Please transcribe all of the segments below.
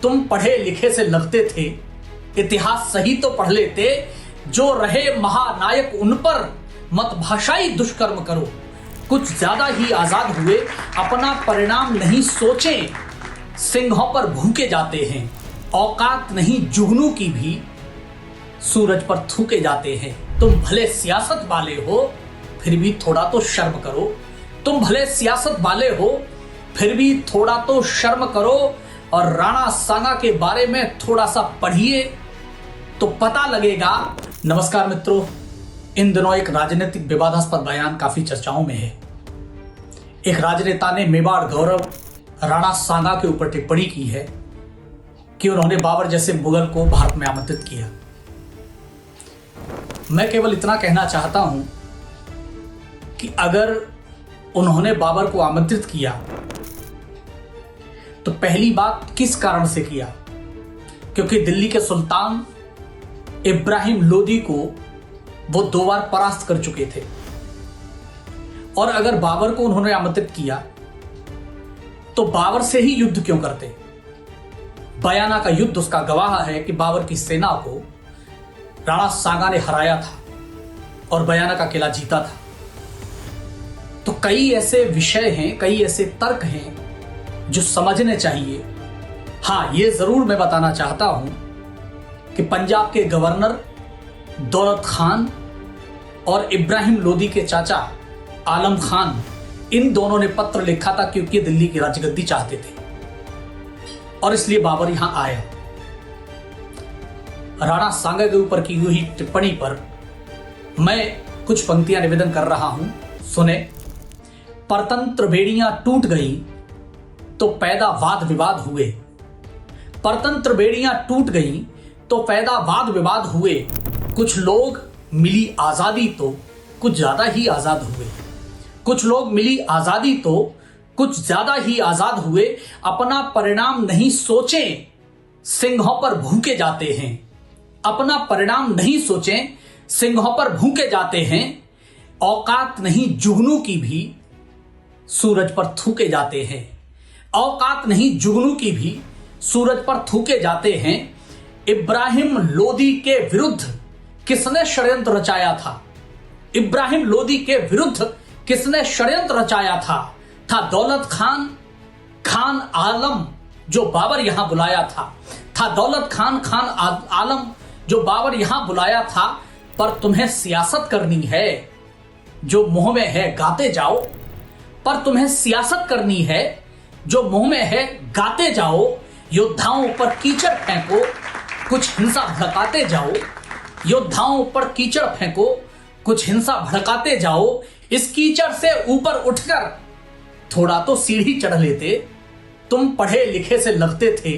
तुम पढ़े लिखे से लगते थे, इतिहास सही तो पढ़ लेते। जो रहे महानायक उन पर मत भाषाई दुष्कर्म करो। कुछ ज्यादा ही आजाद हुए, अपना परिणाम नहीं सोचे, सिंहों पर भूखे जाते हैं। औकात नहीं जुगनू की भी, सूरज पर थूके जाते हैं। तुम भले सियासत वाले हो, फिर भी थोड़ा तो शर्म करो। तुम भले सियासत वाले हो, फिर भी थोड़ा तो शर्म करो। और राणा सांगा के बारे में थोड़ा सा पढ़िए तो पता लगेगा। नमस्कार मित्रों, इन दिनों एक राजनीतिक विवादास्पद बयान काफी चर्चाओं में है। एक राजनेता ने मेवाड़ गौरव राणा सांगा के ऊपर टिप्पणी की है कि उन्होंने बाबर जैसे मुगल को भारत में आमंत्रित किया। मैं केवल इतना कहना चाहता हूं कि अगर उन्होंने बाबर को आमंत्रित किया तो पहली बात किस कारण से किया? क्योंकि दिल्ली के सुल्तान इब्राहिम लोदी को वो 2 बार परास्त कर चुके थे। और अगर बाबर को उन्होंने आमंत्रित किया तो बाबर से ही युद्ध क्यों करते? बयाना का युद्ध उसका गवाह है कि बाबर की सेना को राणा सांगा ने हराया था और बयाना का किला जीता था। तो कई ऐसे विषय हैं, कई ऐसे तर्क हैं जो समझने चाहिए। हां, यह जरूर मैं बताना चाहता हूं कि पंजाब के गवर्नर दौलत खान और इब्राहिम लोदी के चाचा आलम खान, इन दोनों ने पत्र लिखा था क्योंकि दिल्ली की राजगद्दी चाहते थे और इसलिए बाबर यहां आया। राणा सांगा के ऊपर की हुई टिप्पणी पर मैं कुछ पंक्तियां निवेदन कर रहा हूं, सुने। परतंत्र बेड़ियां टूट गई तो पैदा वाद विवाद हुए। परतंत्र बेड़ियां टूट गई तो पैदा वाद विवाद हुए। कुछ लोग मिली आजादी तो कुछ ज्यादा ही आजाद हुए। कुछ लोग मिली आजादी तो कुछ ज्यादा ही आजाद हुए। अपना परिणाम नहीं सोचें, सिंहों पर भूखे जाते हैं। अपना परिणाम नहीं सोचें, सिंहों पर भूखे जाते हैं। औकात नहीं जुगनू की भी, सूरज पर थूके जाते हैं। औकात नहीं जुगनू की भी, सूरज पर थूके जाते हैं। इब्राहिम लोदी के विरुद्ध किसने षड्यंत्र रचाया था? इब्राहिम लोदी के विरुद्ध किसने षड्यंत्र रचाया था? दौलत खान, खान आलम जो बाबर यहां बुलाया था दौलत खान, खान आलम जो बाबर यहां बुलाया था। पर तुम्हें सियासत करनी है, जो मुंह में है गाते जाओ। पर तुम्हें सियासत करनी है, जो मुंह में है गाते जाओ। योद्धाओं पर कीचड़ फेंको, कुछ हिंसा भड़काते जाओ। योद्धाओं पर कीचड़ फेंको, कुछ हिंसा भड़काते जाओ। इस कीचड़ से ऊपर उठकर थोड़ा तो सीढ़ी चढ़ लेते। तुम पढ़े लिखे से लगते थे,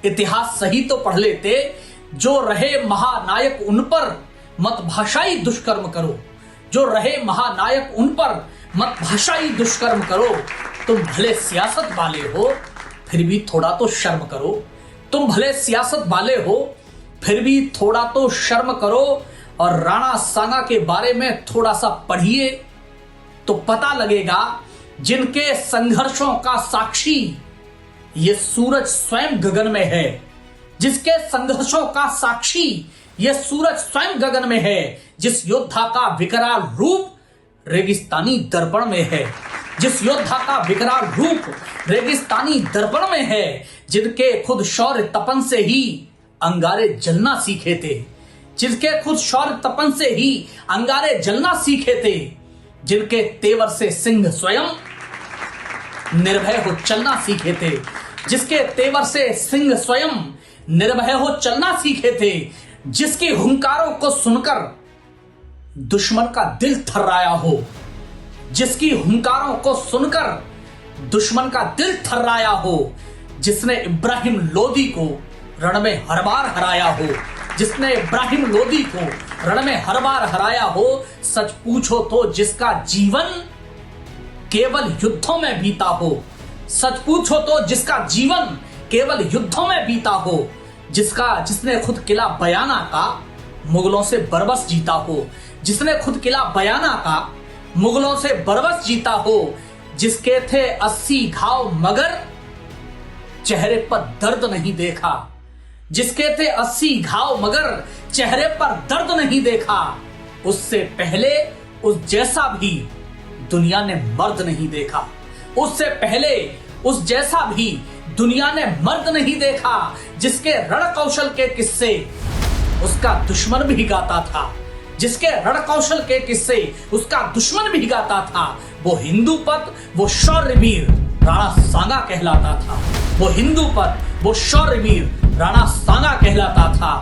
इतिहास सही तो पढ़ लेते। जो रहे महानायक उन पर मत भाषाई दुष्कर्म करो। जो रहे महानायक उन पर मत भाषाई दुष्कर्म करो। तुम भले सियासत वाले हो, फिर भी थोड़ा तो शर्म करो। तुम भले सियासत वाले हो, फिर भी थोड़ा तो शर्म करो। और राणा सांगा के बारे में थोड़ा सा पढ़िए तो पता लगेगा। जिनके संघर्षों का साक्षी ये सूरज स्वयं गगन में है। जिसके संघर्षों का साक्षी ये सूरज स्वयं गगन में है। जिस योद्धा का विकराल रूप रेगिस्तानी दर्पण में है। जिस योद्धा का विकराल रूप रेगिस्तानी दर्पण में है। जिनके खुद शौर्य तपन से ही अंगारे जलना सीखे थे। जिनके खुद शौर्य तपन से ही अंगारे जलना सीखे थे। जिनके तेवर से सिंह स्वयं निर्भय हो चलना सीखे थे। जिसके तेवर से सिंह स्वयं निर्भय हो चलना सीखे थे। जिसकी हुंकारों को सुनकर दुश्मन का दिल थर्राया हो। जिसकी हुंकारों को सुनकर दुश्मन का दिल थर्राया हो। जिसने इब्राहिम लोदी को रण में हर बार हराया हो। जिसने इब्राहिम लोदी को रण में हर बार हराया हो। सच पूछो तो जिसका जीवन केवल युद्धों में बीता हो। सच पूछो तो जिसका जीवन केवल युद्धों में बीता हो। जिसने खुद किला बयाना का मुगलों से बरबस जीता हो। जिसने खुद किला बयाना का मुगलों से बरबस जीता हो। जिसके थे 80 घाव मगर चेहरे पर दर्द नहीं देखा, जिसके थे 80 घाव मगर चेहरे पर दर्द नहीं देखा, उससे पहले उस जैसा भी दुनिया ने मर्द नहीं देखा। उससे पहले उस जैसा भी दुनिया ने मर्द नहीं देखा, जिसके रण कौशल के किस्से उसका दुश्मन भी गाता था, जिसके रण कौशल के किस्से उसका दुश्मन भी गाता था। वो हिंदूपत, वो शौर्यवीर राणा सांगा कहलाता था। वो हिंदूपत, वो शौर्यवीर राणा सांगा कहलाता था।